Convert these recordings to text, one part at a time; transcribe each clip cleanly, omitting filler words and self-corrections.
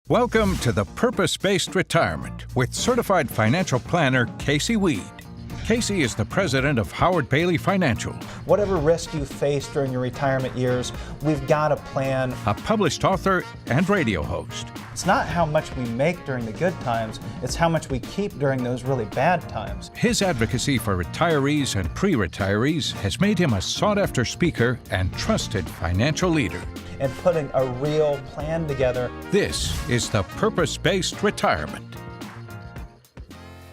Welcome to the Purpose-Based Retirement with certified financial planner Casey Weade. Casey is the president of Howard Bailey Financial. Whatever risk you face during your retirement years, we've got a plan. A published author and radio host. It's not how much we make during the good times, it's how much we keep during those really bad times. His advocacy for retirees and pre-retirees has made him a sought-after speaker and trusted financial leader. And putting a real plan together. This is the Purpose-Based Retirement.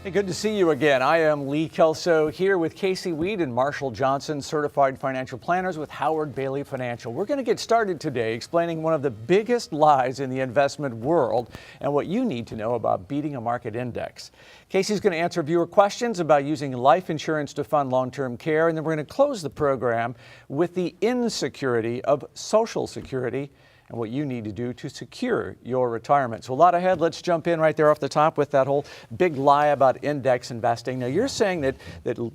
Hey, good to see you again. I am Lee Kelso here with Casey Weade and Marshall Johnson, certified financial planners with Howard Bailey Financial. We're going to get started today explaining one of the biggest lies in the investment world and what you need to know about beating a market index. Casey's going to answer viewer questions about using life insurance to fund long-term care, and then we're going to close the program with the insecurity of Social Security and what you need to do to secure your retirement. So a lot ahead. Let's jump in right there off the top with that whole big lie about index investing. Now, you're saying that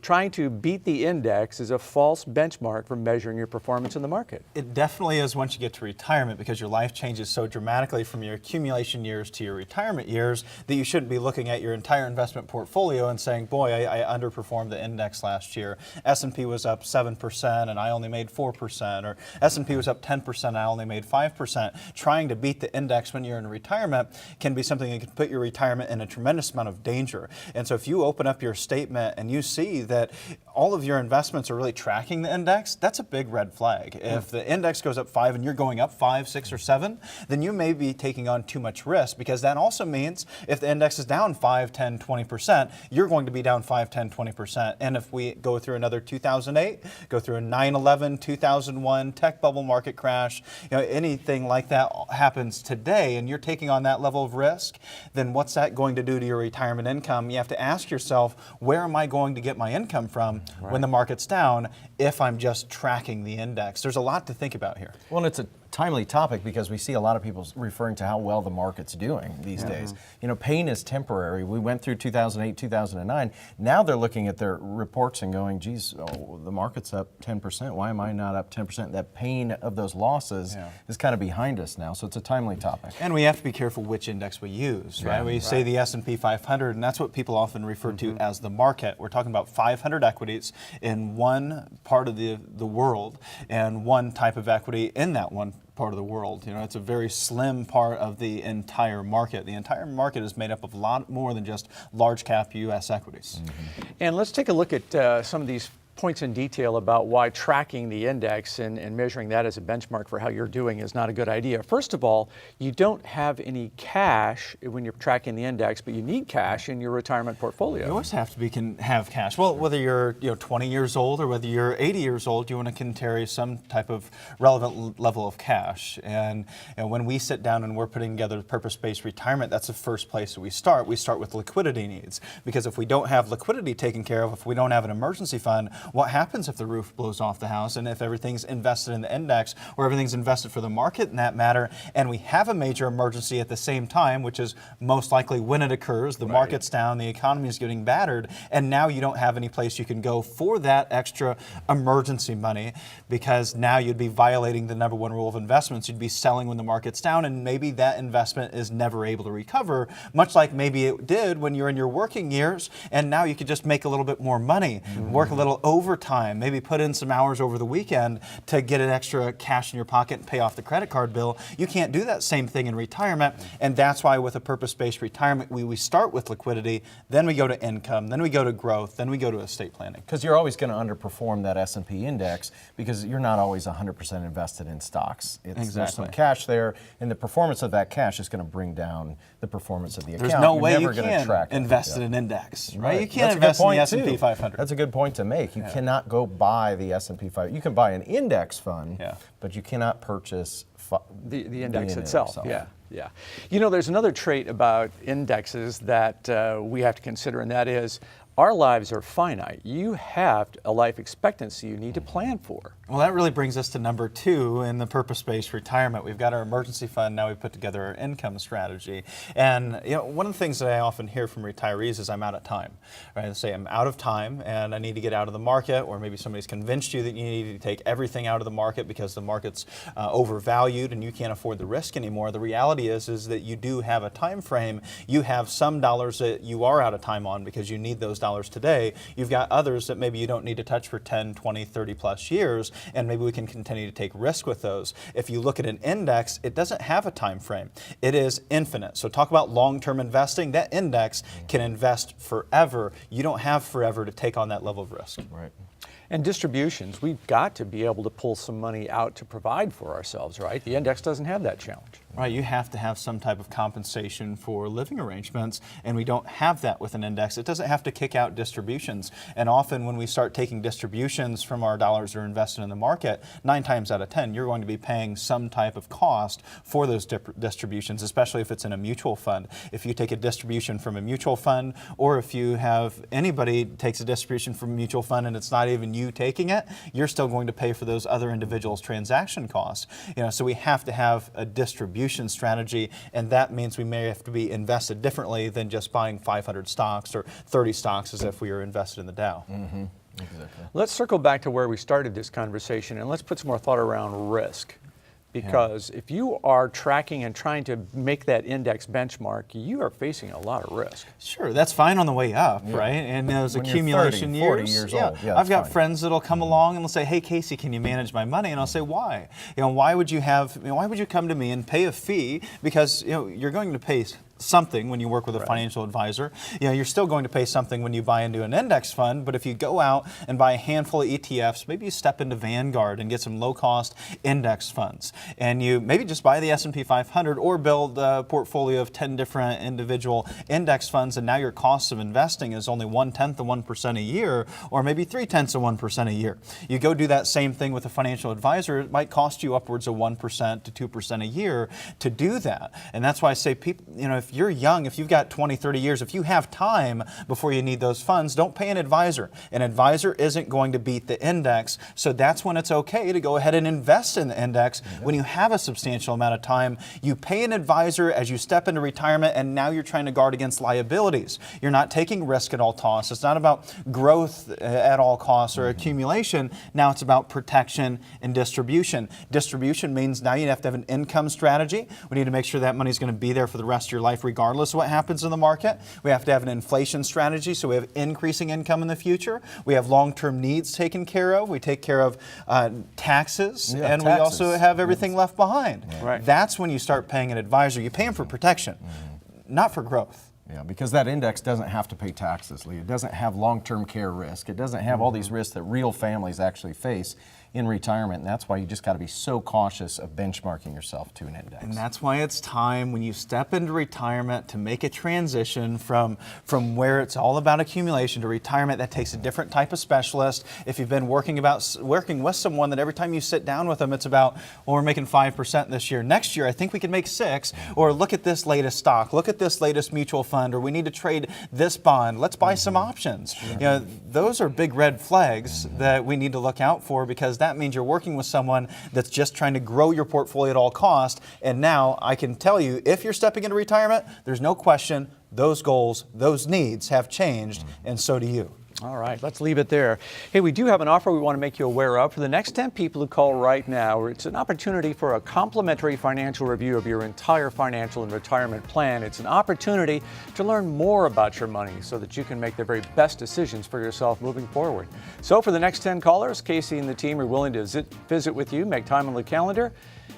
trying to beat the index is a false benchmark for measuring your performance in the market. It definitely is once you get to retirement, because your life changes so dramatically from your accumulation years to your retirement years that you shouldn't be looking at your entire investment portfolio and saying, boy, I underperformed the index last year. S&P was up 7% and I only made 4%, or S&P was up 10% and I only made 5%. Trying to beat the index when you're in retirement can be something that can put your retirement in a tremendous amount of danger. And so if you open up your statement and you see that all of your investments are really tracking the index, that's a big red flag. If the index goes up 5 and you're going up 5, 6, or 7, then you may be taking on too much risk, because that also means if the index is down 5, 10, 20%, you're going to be down 5, 10, 20%. And if we go through another 2008, go through a 9/11, 2001 tech bubble market crash, anything like that happens today and you're taking on that level of risk, then what's that going to do to your retirement income? You have to ask yourself, where am I going to get my income from when the market's down if I'm just tracking the index? There's a lot to think about here. Well, it's a timely topic because we see a lot of people referring to how well the market's doing these days. Pain is temporary. We went through 2008, 2009. Now they're looking at their reports and going, geez, the market's up 10%. Why am I not up 10%? That pain of those losses is kind of behind us now, so it's a timely topic. And we have to be careful which index we use, right? We say the S&P 500, and that's what people often refer to as the market. We're talking about 500 equities in one part of the world and one type of equity in that one part of the world. It's a very slim part of the entire market. The entire market is made up of a lot more than just large cap U.S. equities. And let's take a look at some of these points in detail about why tracking the index and measuring that as a benchmark for how you're doing is not a good idea. First of all, you don't have any cash when you're tracking the index, but you need cash in your retirement portfolio. You always have to have cash. Well, whether you're 20 years old or whether you're 80 years old, you want to carry some type of relevant level of cash. And when we sit down and we're putting together purpose-based retirement, that's the first place that we start. We start with liquidity needs, because if we don't have liquidity taken care of, if we don't have an emergency fund, what happens if the roof blows off the house and if everything's invested in the index or everything's invested for the market in that matter, and we have a major emergency at the same time, which is most likely when it occurs, the market's down, the economy is getting battered, and now you don't have any place you can go for that extra emergency money, because now you'd be violating the number one rule of investments. You'd be selling when the market's down, and maybe that investment is never able to recover, much like maybe it did when you're in your working years, and now you could just make a little bit more money, work a little overtime, maybe put in some hours over the weekend to get an extra cash in your pocket and pay off the credit card bill. You can't do that same thing in retirement, and that's why with a purpose-based retirement, we start with liquidity, then we go to income, then we go to growth, then we go to estate planning. Because you're always going to underperform that S&P index because you're not always 100% invested in stocks. There's some cash there, and the performance of that cash is going to bring down the performance of the account. There's no You're way never you gonna can track invest it. in an index, right? Right. You can't That's a good invest in the point, S&P too. 500. That's a good point to make. You cannot go buy the S&P 500. You can buy an index fund, but you cannot purchase the index itself. Yeah. There's another trait about indexes that we have to consider, and that is, our lives are finite. You have a life expectancy you need to plan for. Well, that really brings us to number 2 in the purpose-based retirement. We've got our emergency fund, now we've put together our income strategy. And one of the things that I often hear from retirees is I'm out of time. Right? They say I'm out of time and I need to get out of the market, or maybe somebody's convinced you that you need to take everything out of the market because the market's overvalued and you can't afford the risk anymore. The reality is that you do have a time frame. You have some dollars that you are out of time on because you need those dollars today. You've got others that maybe you don't need to touch for 10, 20, 30 plus years, and maybe we can continue to take risk with those. If you look at an index, it doesn't have a time frame. It is infinite. So talk about long-term investing. That index can invest forever. You don't have forever to take on that level of risk. Right. And distributions, we've got to be able to pull some money out to provide for ourselves, right? The index doesn't have that challenge. Right, you have to have some type of compensation for living arrangements, and we don't have that with an index. It doesn't have to kick out distributions. And often when we start taking distributions from our dollars that are invested in the market, 9 times out of 10, you're going to be paying some type of cost for those distributions, especially if it's in a mutual fund. If you take a distribution from a mutual fund, or if you have anybody takes a distribution from a mutual fund and it's not even you taking it, you're still going to pay for those other individuals' transaction costs. So we have to have a distribution strategy, and that means we may have to be invested differently than just buying 500 stocks or 30 stocks as if we were invested in the Dow. Mm-hmm. Exactly. Let's circle back to where we started this conversation, and let's put some more thought around risk. Because if you are tracking and trying to make that index benchmark, you are facing a lot of risk. Sure, that's fine on the way up, right? And those When accumulation you're 30, 40 years. years Yeah, old. Yeah, I've got fine. friends that'll come along and they'll say, "Hey, Casey, can you manage my money?" And I'll say, "Why? Why would you why would you come to me and pay a fee? Because you're going to pay something when you work with a financial advisor. You're still going to pay something when you buy into an index fund, but if you go out and buy a handful of ETFs, maybe you step into Vanguard and get some low-cost index funds, and you maybe just buy the S&P 500 or build a portfolio of 10 different individual index funds, and now your cost of investing is only 1/10 of 1% a year, or maybe 3/10 of 1% a year. You go do that same thing with a financial advisor, it might cost you upwards of 1% to 2% a year to do that. And that's why I say, people, if you're young, if you've got 20, 30 years, if you have time before you need those funds, don't pay an advisor. An advisor isn't going to beat the index, so that's when it's okay to go ahead and invest in the index. When you have a substantial amount of time, you pay an advisor as you step into retirement, and now you're trying to guard against liabilities. You're not taking risk at all costs. It's not about growth at all costs or accumulation. Now it's about protection and distribution. Distribution means now you have to have an income strategy. We need to make sure that money's going to be there for the rest of your life regardless of what happens in the market. We have to have an inflation strategy so we have increasing income in the future. We have long-term needs taken care of. We take care of taxes, and we also have everything left behind. Right. That's when you start paying an advisor. You pay them for protection, not for growth. Yeah, because that index doesn't have to pay taxes, Lee. It doesn't have long-term care risk. It doesn't have all these risks that real families actually face in retirement, and that's why you just got to be so cautious of benchmarking yourself to an index. And that's why it's time when you step into retirement to make a transition from where it's all about accumulation to retirement. That takes a different type of specialist. If you've been working with someone that every time you sit down with them, it's about, well, we're making 5% this year. Next year, I think we can make 6%. Or look at this latest stock. Look at this latest mutual fund. Or we need to trade this bond. Let's buy some options. Those are big red flags that we need to look out for, because that means you're working with someone that's just trying to grow your portfolio at all costs. And now I can tell you, if you're stepping into retirement, there's no question those goals, those needs have changed, and so do you. All right, let's leave it there. Hey, we do have an offer we want to make you aware of. For the next 10 people who call right now, it's an opportunity for a complimentary financial review of your entire financial and retirement plan. It's an opportunity to learn more about your money so that you can make the very best decisions for yourself moving forward. So for the next 10 callers, Casey and the team are willing to visit with you, make time on the calendar,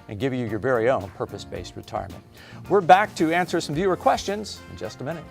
and give you your very own purpose-based retirement. We're back to answer some viewer questions in just a minute.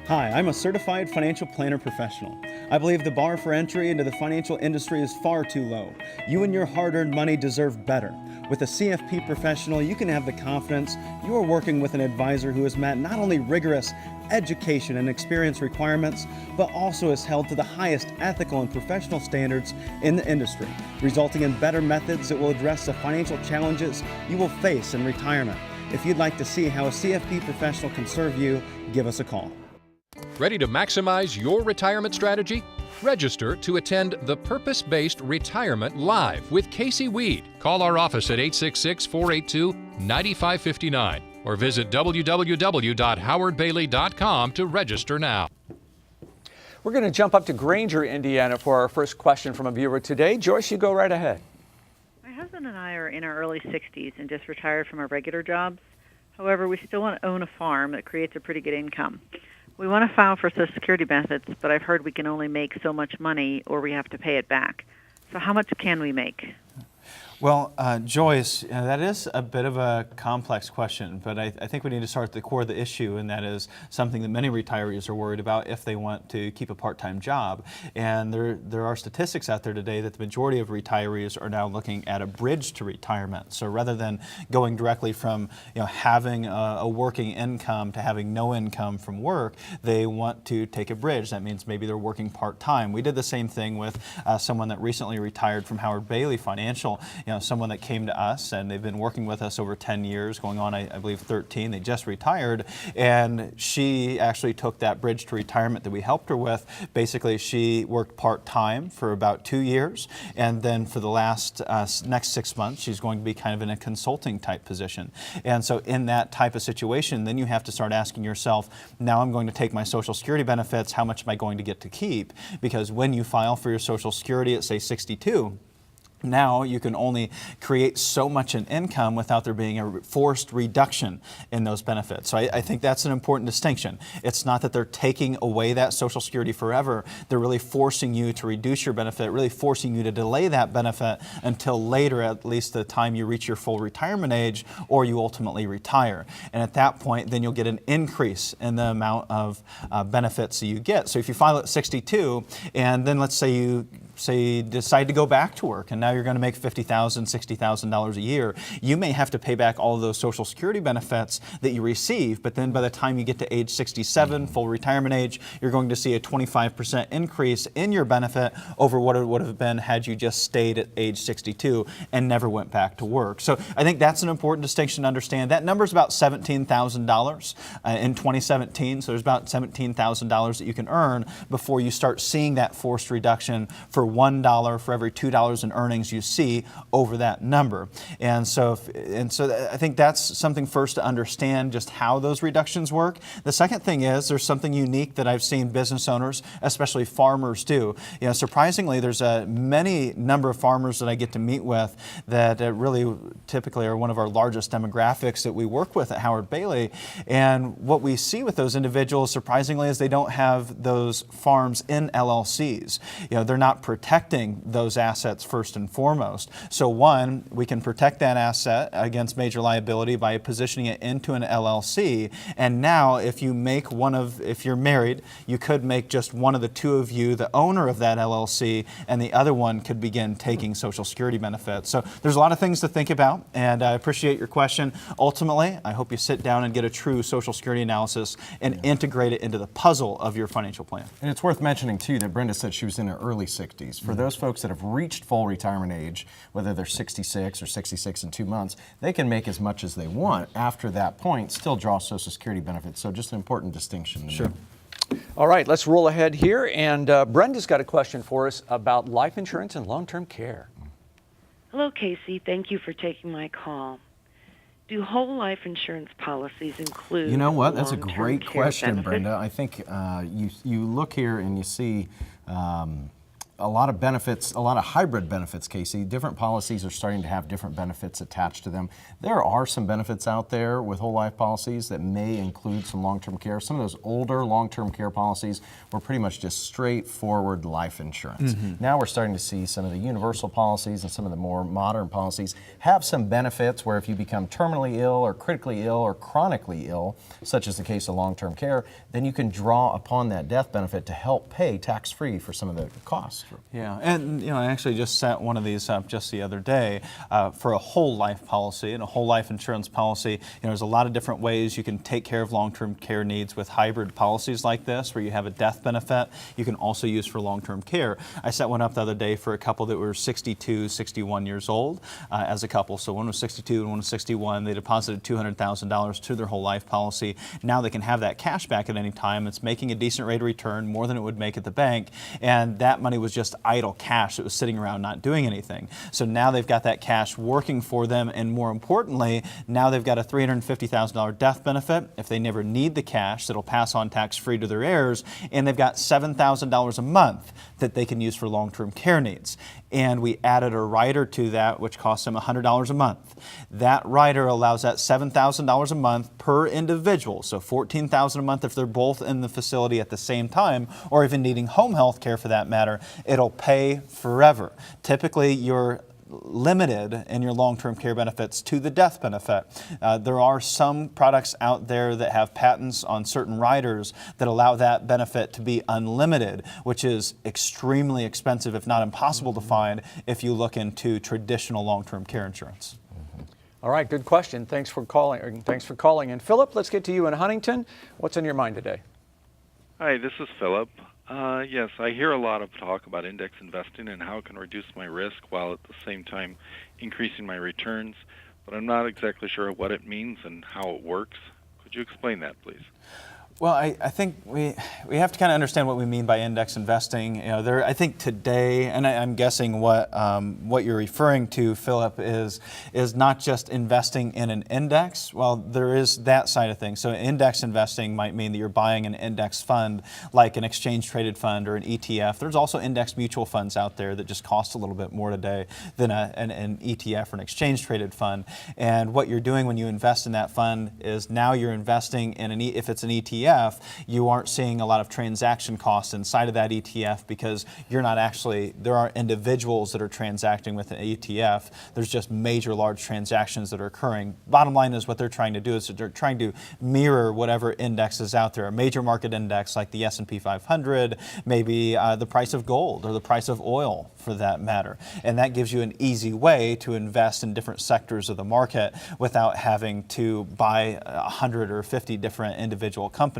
Hi, I'm a certified financial planner professional. I believe the bar for entry into the financial industry is far too low. You and your hard-earned money deserve better. With a CFP professional, you can have the confidence you are working with an advisor who has met not only rigorous education and experience requirements, but also is held to the highest ethical and professional standards in the industry, resulting in better methods that will address the financial challenges you will face in retirement. If you'd like to see how a CFP professional can serve you, give us a call. Ready to maximize your retirement strategy? Register to attend the Purpose-Based Retirement Live with Casey Weade. Call our office at 866-482-9559 or visit www.howardbailey.com to register now. We're going to jump up to Granger, Indiana for our first question from a viewer today. Joyce, you go right ahead. My husband and I are in our early 60s and just retired from our regular jobs. However, we still want to own a farm that creates a pretty good income. We want to file for Social Security benefits, but I've heard we can only make so much money or we have to pay it back. So how much can we make? Well, Joyce, that is a bit of a complex question, but I think we need to start at the core of the issue, and that is something that many retirees are worried about if they want to keep a part-time job. And there are statistics out there today that the majority of retirees are now looking at a bridge to retirement. So rather than going directly from having a working income to having no income from work, they want to take a bridge. That means maybe they're working part-time. We did the same thing with someone that recently retired from Howard Bailey Financial. Someone that came to us, and they've been working with us over 10 years, going on, I believe, 13. They just retired, and she actually took that bridge to retirement that we helped her with. Basically, she worked part-time for about 2 years, and then for the next 6 months, she's going to be kind of in a consulting type position. And so in that type of situation, then you have to start asking yourself, now I'm going to take my Social Security benefits, how much am I going to get to keep? Because when you file for your Social Security at, say, 62, now you can only create so much in income without there being a forced reduction in those benefits. So I think that's an important distinction. It's not that they're taking away that Social Security forever. They're really forcing you to reduce your benefit, really forcing you to delay that benefit until later, at least the time you reach your full retirement age or you ultimately retire. And at that point, then you'll get an increase in the amount of benefits that you get. So if you file at 62, and then let's say you decide to go back to work, and now you're going to make $50,000, $60,000 a year, you may have to pay back all of those Social Security benefits that you receive, but then by the time you get to age 67, full retirement age, you're going to see a 25% increase in your benefit over what it would have been had you just stayed at age 62 and never went back to work. So I think that's an important distinction to understand. That number is about $17,000 in 2017, so there's about $17,000 that you can earn before you start seeing that forced reduction for $1 for every $2 in earnings you see over that number. And so I think that's something first to understand, just how those reductions work. The second thing is there's something unique that I've seen business owners, especially farmers, do. Surprisingly, there's a many number of farmers that I get to meet with that really typically are one of our largest demographics that we work with at Howard Bailey. And what we see with those individuals, surprisingly, is they don't have those farms in LLCs. They're not protecting those assets first and foremost. So one, we can protect that asset against major liability by positioning it into an LLC. And now if you're married, you could make just one of the two of you the owner of that LLC, and the other one could begin taking Social Security benefits. So there's a lot of things to think about, and I appreciate your question. Ultimately, I hope you sit down and get a true Social Security analysis and integrate it into the puzzle of your financial plan. And it's worth mentioning too that Brenda said she was in her early 60s. For those folks that have reached full retirement age, whether they're 66 or 66 in 2 months, they can make as much as they want after that point, still draw Social Security benefits. So just an important distinction. Sure. All right, let's roll ahead here. And Brenda's got a question for us about life insurance and long-term care. Hello, Casey. Thank you for taking my call. Do whole life insurance policies include You know what? That's a great care question, benefits? Brenda. I think you look here and you see a lot of benefits, a lot of hybrid benefits, Casey. Different policies are starting to have different benefits attached to them. There are some benefits out there with whole life policies that may include some long-term care. Some of those older long-term care policies were pretty much just straightforward life insurance. Now we're starting to see some of the universal policies and some of the more modern policies have some benefits where if you become terminally ill or critically ill or chronically ill, such as the case of long-term care, then you can draw upon that death benefit to help pay tax-free for some of the costs. Yeah, and I actually just set one of these up just the other day for a whole life policy. And a whole life insurance policy, there's a lot of different ways you can take care of long-term care needs with hybrid policies like this, where you have a death benefit you can also use for long-term care. I set one up the other day for a couple that were 62, 61 years old as a couple. So one was 62 and one was 61. They deposited $200,000 to their whole life policy. Now they can have that cash back at any time. It's making a decent rate of return, more than it would make at the bank. And that money was just idle cash that was sitting around not doing anything. So now they've got that cash working for them, and more importantly, now they've got a $350,000 death benefit if they never need the cash that'll pass on tax-free to their heirs, and they've got $7,000 a month that they can use for long-term care needs. And we added a rider to that, which costs them $100 a month. That rider allows that $7,000 a month per individual, so $14,000 a month if they're both in the facility at the same time, or even needing home health care for that matter. It'll pay forever. Typically, you're limited in your long-term care benefits to the death benefit. There are some products out there that have patents on certain riders that allow that benefit to be unlimited, which is extremely expensive, if not impossible to find if you look into traditional long-term care insurance. All right, good question. Thanks for calling. And Philip, let's get to you in Huntington. What's on your mind today? Hi, this is Philip. Yes, I hear a lot of talk about index investing and how it can reduce my risk while at the same time increasing my returns, but I'm not exactly sure what it means and how it works. Could you explain that, please? Well, I think we have to kind of understand what we mean by index investing. I think today, and I'm guessing what you're referring to, Philip, is not just investing in an index. Well, there is that side of things. So index investing might mean that you're buying an index fund like an exchange-traded fund or an ETF. There's also index mutual funds out there that just cost a little bit more today than an ETF or an exchange-traded fund. And what you're doing when you invest in that fund is now you're investing in if it's an ETF, you aren't seeing a lot of transaction costs inside of that ETF because you're not there aren't individuals that are transacting with an ETF. There's just major large transactions that are occurring. Bottom line is what they're trying to do is they're trying to mirror whatever index is out there, a major market index like the S&P 500, maybe the price of gold or the price of oil for that matter. And that gives you an easy way to invest in different sectors of the market without having to buy 100 or 50 different individual companies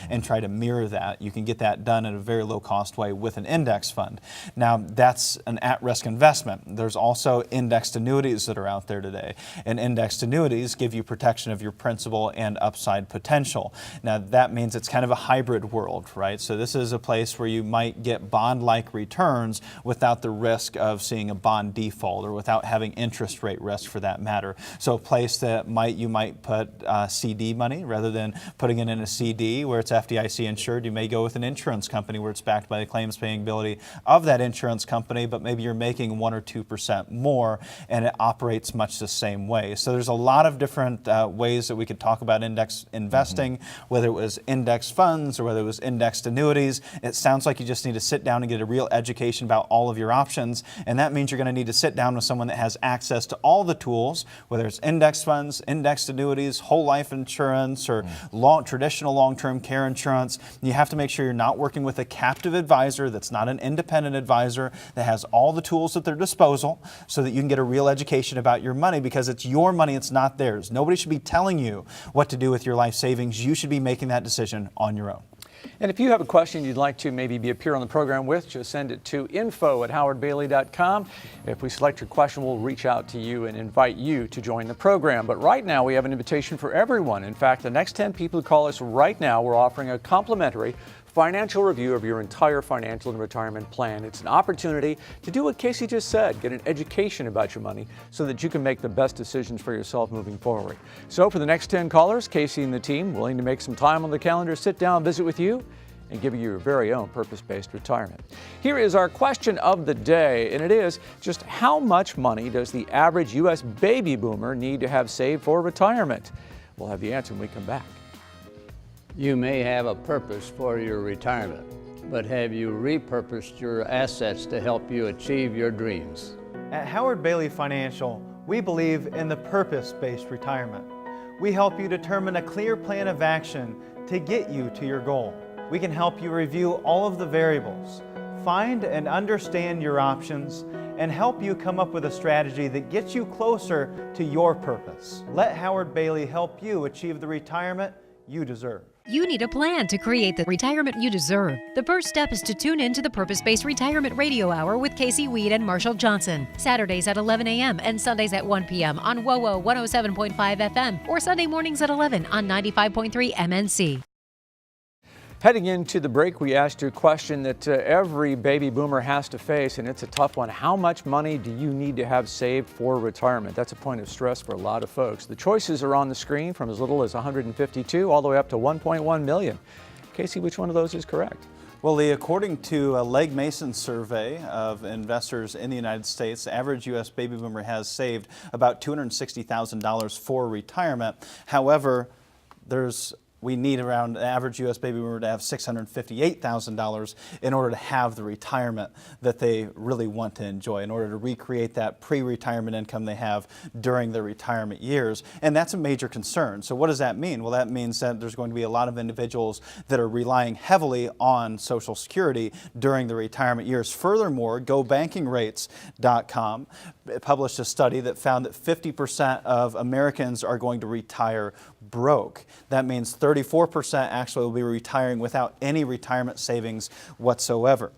and try to mirror that. You can get that done in a very low cost way with an index fund. Now, that's an at-risk investment. There's also indexed annuities that are out there today. And indexed annuities give you protection of your principal and upside potential. Now, that means it's kind of a hybrid world, right? So this is a place where you might get bond-like returns without the risk of seeing a bond default or without having interest rate risk for that matter. So a place that you might put CD money rather than putting it in a CD where it's FDIC insured. You may go with an insurance company where it's backed by the claims paying ability of that insurance company, but maybe you're making 1 or 2% more and it operates much the same way. So there's a lot of different ways that we could talk about index investing, whether it was index funds or whether it was indexed annuities. It sounds like you just need to sit down and get a real education about all of your options, and that means you're going to need to sit down with someone that has access to all the tools, whether it's index funds, indexed annuities, whole life insurance, or traditional long-term care insurance. You have to make sure you're not working with a captive advisor that's not an independent advisor that has all the tools at their disposal so that you can get a real education about your money, because it's your money, it's not theirs. Nobody should be telling you what to do with your life savings. You should be making that decision on your own. And if you have a question you'd like to maybe appear on the program with, just send it to info@howardbailey.com. If we select your question, we'll reach out to you and invite you to join the program. But right now, we have an invitation for everyone. In fact, the next 10 people who call us right now, we're offering a complimentary financial review of your entire financial and retirement plan. It's an opportunity to do what Casey just said, get an education about your money so that you can make the best decisions for yourself moving forward. So for the next 10 callers, Casey and the team willing to make some time on the calendar, sit down, visit with you, and give you your very own purpose-based retirement. Here is our question of the day, and it is just how much money does the average U.S. baby boomer need to have saved for retirement? We'll have the answer when we come back. You may have a purpose for your retirement, but have you repurposed your assets to help you achieve your dreams? At Howard Bailey Financial, we believe in the purpose-based retirement. We help you determine a clear plan of action to get you to your goal. We can help you review all of the variables, find and understand your options, and help you come up with a strategy that gets you closer to your purpose. Let Howard Bailey help you achieve the retirement you deserve. You need a plan to create the retirement you deserve. The first step is to tune in to the Purpose-Based Retirement Radio Hour with Casey Weade and Marshall Johnson. Saturdays at 11 a.m. and Sundays at 1 p.m. on WOWO 107.5 FM or Sunday mornings at 11 on 95.3 MNC. Heading into the break, we asked you a question that every baby boomer has to face, and it's a tough one. How much money do you need to have saved for retirement? That's a point of stress for a lot of folks. The choices are on the screen from as little as $152 all the way up to $1.1 million. Casey, which one of those is correct? Well, according to a Legg Mason survey of investors in the United States, the average U.S. baby boomer has saved about $260,000 for retirement. However, we need around the average U.S. baby boomer to have $658,000 in order to have the retirement that they really want to enjoy, in order to recreate that pre-retirement income they have during their retirement years. And that's a major concern. So what does that mean? Well, that means that there's going to be a lot of individuals that are relying heavily on Social Security during the retirement years. Furthermore, GoBankingRates.com published a study that found that 50% of Americans are going to retire broke. That means 34% actually will be retiring without any retirement savings whatsoever.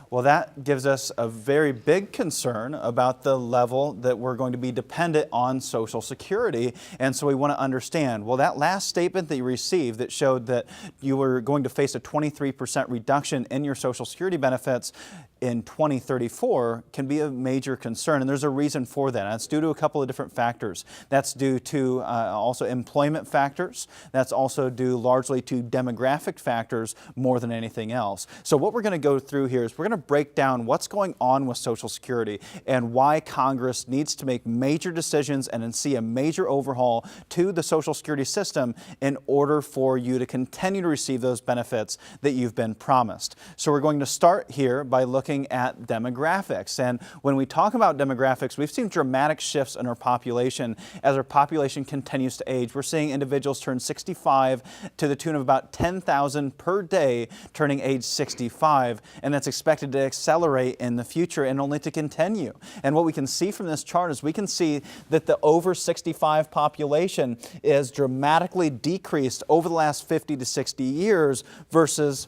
Well, that gives us a very big concern about the level that we're going to be dependent on Social Security. And so we want to understand, well, that last statement that you received that showed that you were going to face a 23% reduction in your Social Security benefits in 2034 can be a major concern, and there's a reason for that. That's due to a couple of different factors. That's due to also employment factors. That's also due largely to demographic factors more than anything else. So what we're going to go through here is we're going to break down what's going on with Social Security and why Congress needs to make major decisions and then see a major overhaul to the Social Security system in order for you to continue to receive those benefits that you've been promised. So we're going to start here by looking at demographics. And when we talk about demographics, we've seen dramatic shifts in our population as our population continues to age. We're seeing individuals turn 65 to the tune of about 10,000 per day turning age 65, and that's expected to accelerate in the future and only to continue. And what we can see from this chart is we can see that the over 65 population is dramatically decreased over the last 50 to 60 years versus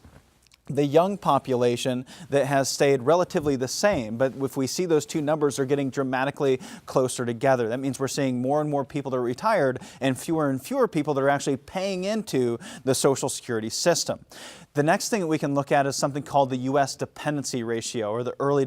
the young population that has stayed relatively the same. But if we see those two numbers are getting dramatically closer together, that means we're seeing more and more people that are retired and fewer people that are actually paying into the Social Security system. The next thing that we can look at is something called the U.S. dependency ratio, or the elderly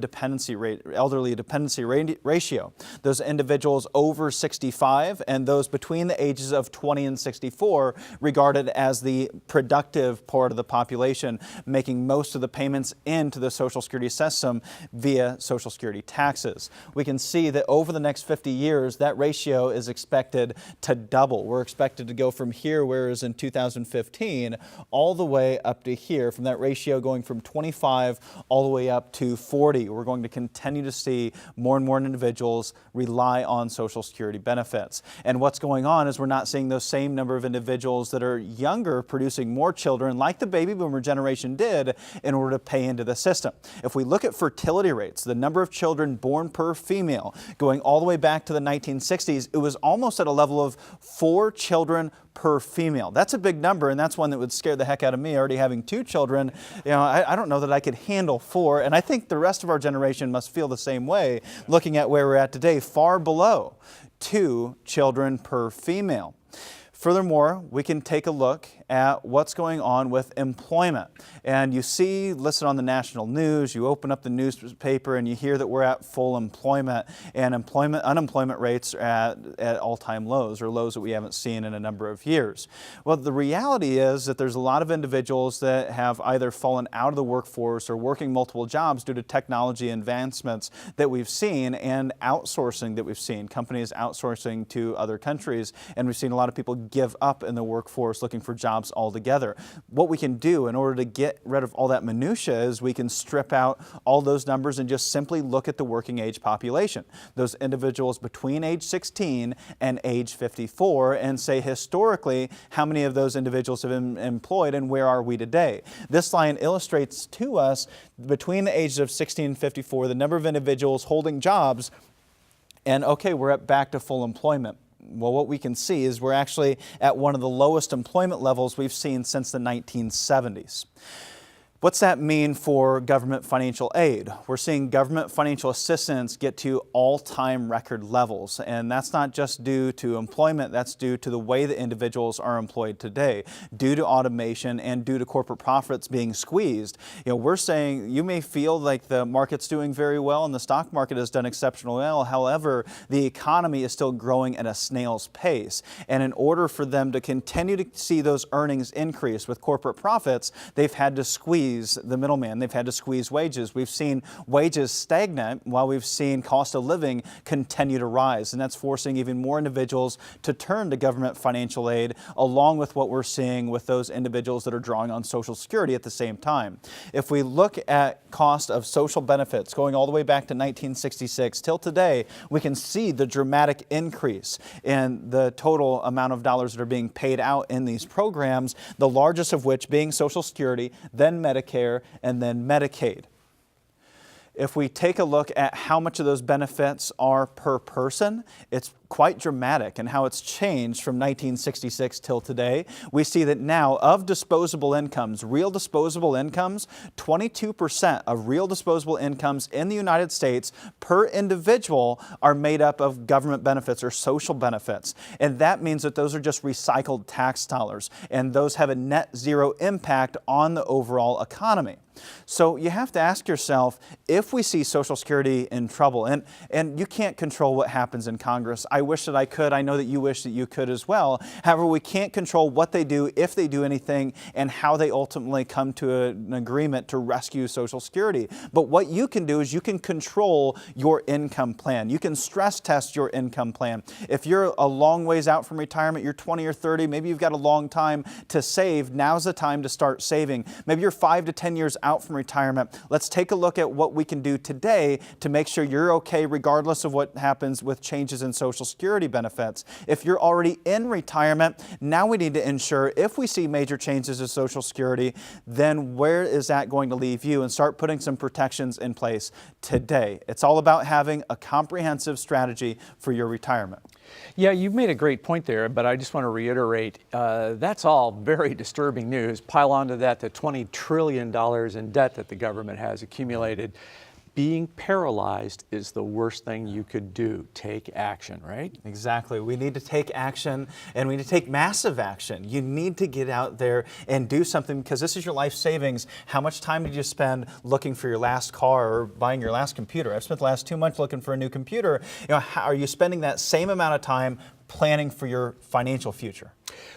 dependency ratio. Those individuals over 65 and those between the ages of 20 and 64 regarded as the productive part of the population, making most of the payments into the Social Security system via Social Security taxes. We can see that over the next 50 years, that ratio is expected to double. We're expected to go from here, whereas in 2015, all the way up to here, from that ratio going from 25 all the way up to 40. We're going to continue to see more and more individuals rely on Social Security benefits. And what's going on is we're not seeing those same number of individuals that are younger producing more children like the baby boomer generation did in order to pay into the system. If we look at fertility rates, the number of children born per female, going all the way back to the 1960s, it was almost at a level of 4 children per female. That's a big number, and that's one that would scare the heck out of me. Already having 2 children, I don't know that I could handle 4, and I think the rest of our generation must feel the same way, looking at where we're at today, far below 2 children per female. Furthermore, we can take a look at what's going on with employment. And you see listed on the national news, you open up the newspaper and you hear that we're at full employment, and unemployment rates are at all-time lows, or lows that we haven't seen in a number of years. Well, the reality is that there's a lot of individuals that have either fallen out of the workforce or working multiple jobs due to technology advancements that we've seen and outsourcing that we've seen, companies outsourcing to other countries, and we've seen a lot of people give up in the workforce looking for jobs altogether. What we can do in order to get rid of all that minutia is we can strip out all those numbers and just simply look at the working age population, those individuals between age 16 and age 54, and say historically how many of those individuals have been employed and where are we today. This line illustrates to us between the ages of 16 and 54 the number of individuals holding jobs, and okay, we're back to full employment. Well, what we can see is we're actually at one of the lowest employment levels we've seen since the 1970s. What's that mean for government financial aid? We're seeing government financial assistance get to all-time record levels, and that's not just due to employment, that's due to the way that individuals are employed today, due to automation and due to corporate profits being squeezed. We're saying you may feel like the market's doing very well and the stock market has done exceptionally well. However, the economy is still growing at a snail's pace, and in order for them to continue to see those earnings increase with corporate profits, they've had to squeeze the middleman. They've had to squeeze wages. We've seen wages stagnate while we've seen cost of living continue to rise, and that's forcing even more individuals to turn to government financial aid, along with what we're seeing with those individuals that are drawing on Social Security at the same time. If we look at cost of social benefits going all the way back to 1966 till today, we can see the dramatic increase in the total amount of dollars that are being paid out in these programs, the largest of which being Social Security, then Medicare, and then Medicaid. If we take a look at how much of those benefits are per person, it's quite dramatic in how it's changed from 1966 till today. We see that now of disposable incomes, real disposable incomes, 22% of real disposable incomes in the United States per individual are made up of government benefits or social benefits. And that means that those are just recycled tax dollars, and those have a net zero impact on the overall economy. So you have to ask yourself, if we see Social Security in trouble, and you can't control what happens in Congress. I wish that I could. I know that you wish that you could as well. However, we can't control what they do, if they do anything, and how they ultimately come to an agreement to rescue Social Security. But what you can do is you can control your income plan. You can stress test your income plan. If you're a long ways out from retirement, you're 20 or 30, maybe you've got a long time to save, now's the time to start saving. Maybe you're 5 to 10 years out from retirement. Let's take a look at what we can do today to make sure you're okay regardless of what happens with changes in Social Security benefits. If you're already in retirement, now we need to ensure if we see major changes to Social Security, then where is that going to leave you, and start putting some protections in place today. It's all about having a comprehensive strategy for your retirement. Yeah, you've made a great point there, but I just want to reiterate, that's all very disturbing news. Pile onto that the $20 trillion in debt that the government has accumulated. Being paralyzed is the worst thing you could do. Take action, right? Exactly. We need to take action, and we need to take massive action. You need to get out there and do something, because this is your life savings. How much time did you spend looking for your last car or buying your last computer? I've spent the last 2 months looking for a new computer. How are you spending that same amount of time planning for your financial future?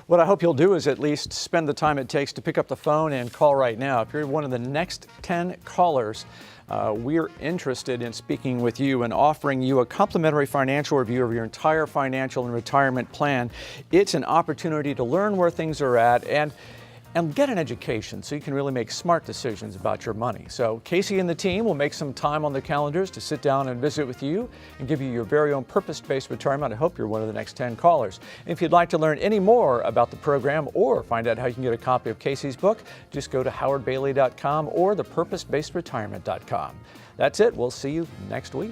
What I hope you'll do is at least spend the time it takes to pick up the phone and call right now. If you're one of the next 10 callers, we're interested in speaking with you and offering you a complimentary financial review of your entire financial and retirement plan. It's an opportunity to learn where things are at and get an education so you can really make smart decisions about your money. So Casey and the team will make some time on the calendars to sit down and visit with you and give you your very own purpose-based retirement. I hope you're one of the next 10 callers. If you'd like to learn any more about the program or find out how you can get a copy of Casey's book, just go to howardbailey.com or thepurposebasedretirement.com. That's it. We'll see you next week.